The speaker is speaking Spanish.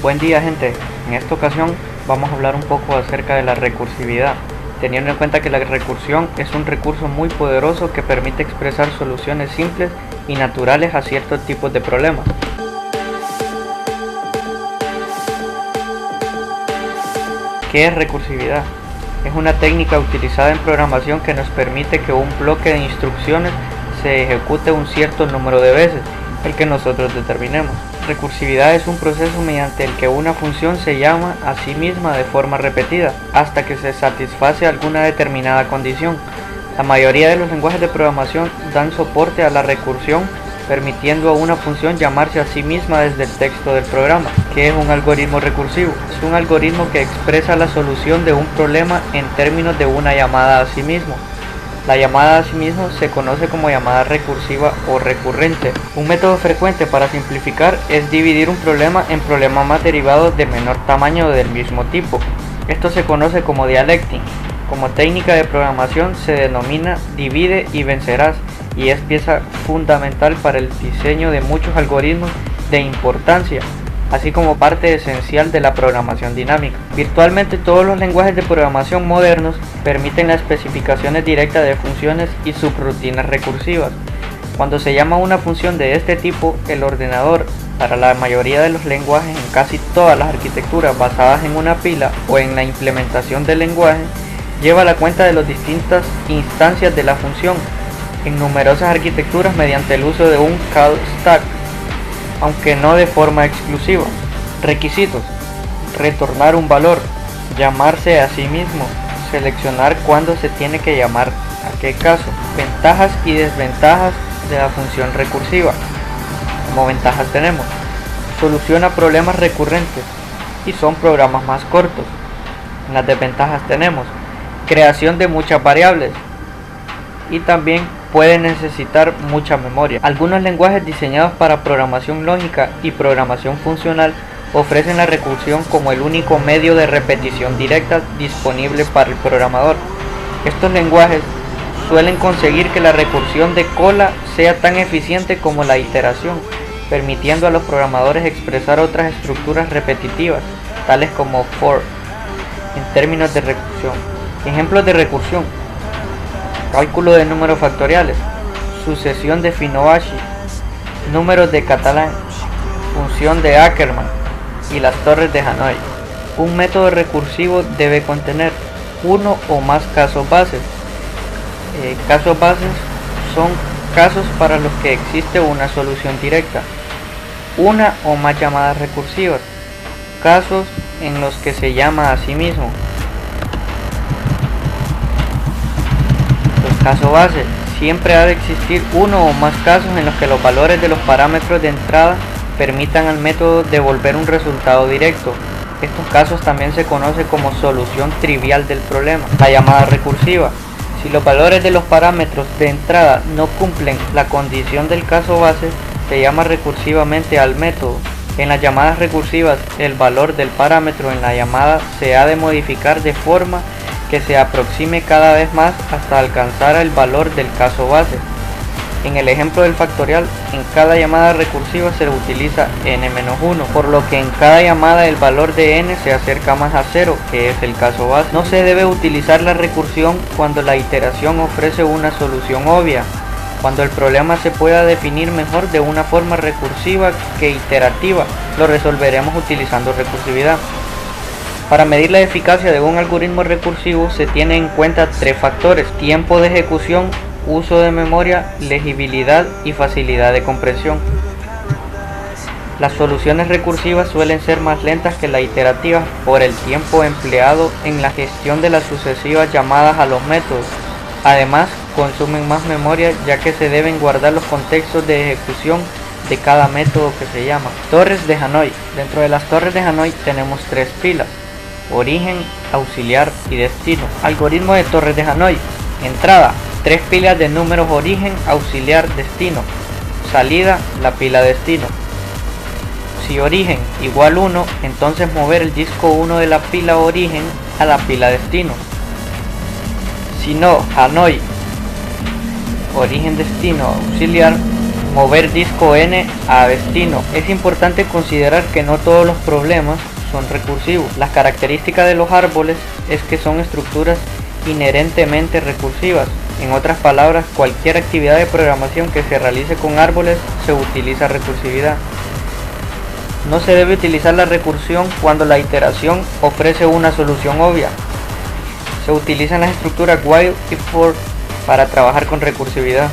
Buen día, gente. En esta ocasión vamos a hablar un poco acerca de la recursividad, teniendo en cuenta que la recursión es un recurso muy poderoso que permite expresar soluciones simples y naturales a ciertos tipos de problemas. ¿Qué es recursividad? Es una técnica utilizada en programación que nos permite que un bloque de instrucciones se ejecute un cierto número de veces, el que nosotros determinemos. Recursividad es un proceso mediante el que una función se llama a sí misma de forma repetida hasta que se satisface alguna determinada condición. La mayoría de los lenguajes de programación dan soporte a la recursión, permitiendo a una función llamarse a sí misma desde el texto del programa. ¿Qué es un algoritmo recursivo? Es un algoritmo que expresa la solución de un problema en términos de una llamada a sí mismo. La llamada a sí mismo se conoce como llamada recursiva o recurrente. Un método frecuente para simplificar es dividir un problema en problemas más derivados de menor tamaño o del mismo tipo. Esto se conoce como dialecting. Como técnica de programación se denomina divide y vencerás y es pieza fundamental para el diseño de muchos algoritmos de importancia, así como parte esencial de la programación dinámica. Virtualmente todos los lenguajes de programación modernos permiten las especificaciones directas de funciones y subrutinas recursivas. Cuando se llama una función de este tipo, el ordenador, para la mayoría de los lenguajes en casi todas las arquitecturas basadas en una pila o en la implementación del lenguaje, lleva la cuenta de las distintas instancias de la función en numerosas arquitecturas mediante el uso de un call stack, aunque no de forma exclusiva. Requisitos: retornar un valor, llamarse a sí mismo, seleccionar cuándo se tiene que llamar a qué caso. Ventajas y desventajas de la función recursiva. Como ventajas tenemos: soluciona problemas recurrentes y son programas más cortos. En las desventajas tenemos creación de muchas variables y también puede necesitar mucha memoria. Algunos lenguajes diseñados para programación lógica y programación funcional ofrecen la recursión como el único medio de repetición directa disponible para el programador. Estos lenguajes suelen conseguir que la recursión de cola sea tan eficiente como la iteración, permitiendo a los programadores expresar otras estructuras repetitivas, tales como for, en términos de recursión. Ejemplos de recursión: cálculo de números factoriales, sucesión de Fibonacci, números de Catalan, función de Ackermann y las torres de Hanoi. Un método recursivo debe contener uno o más casos bases. Casos bases son casos para los que existe una solución directa, una o más llamadas recursivas, casos en los que se llama a sí mismo. Caso base: siempre ha de existir uno o más casos en los que los valores de los parámetros de entrada permitan al método devolver un resultado directo. Estos casos también se conoce como solución trivial del problema. La llamada recursiva: si los valores de los parámetros de entrada no cumplen la condición del caso base, se llama recursivamente al método. En las llamadas recursivas, el valor del parámetro en la llamada se ha de modificar de forma que se aproxime cada vez más hasta alcanzar el valor del caso base. En el ejemplo del factorial, en cada llamada recursiva se utiliza n-1, por lo que en cada llamada el valor de n se acerca más a 0, que es el caso base. No se debe utilizar la recursión cuando la iteración ofrece una solución obvia, cuando el problema se pueda definir mejor de una forma recursiva que iterativa. Lo resolveremos utilizando recursividad. Para medir la eficacia de un algoritmo recursivo se tienen en cuenta tres factores: tiempo de ejecución, uso de memoria, legibilidad y facilidad de comprensión. Las soluciones recursivas suelen ser más lentas que las iterativas por el tiempo empleado en la gestión de las sucesivas llamadas a los métodos. Además, consumen más memoria ya que se deben guardar los contextos de ejecución de cada método que se llama. Torres de Hanoi. Dentro de las torres de Hanoi tenemos tres pilas: origen, auxiliar y destino. Algoritmo de torres de Hanoi. Entrada: tres pilas de números origen, auxiliar, destino. Salida: la pila destino. Si origen igual 1, entonces mover el disco 1 de la pila origen a la pila destino. Si no, Hanoi, origen, destino, auxiliar, Mover disco n a destino. Es importante considerar que no todos los problemas son recursivos. Las características de los árboles es que son estructuras inherentemente recursivas. En otras palabras, cualquier actividad de programación que se realice con árboles se utiliza recursividad. No se debe utilizar la recursión cuando la iteración ofrece una solución obvia. Se utilizan las estructuras while y for para trabajar con recursividad.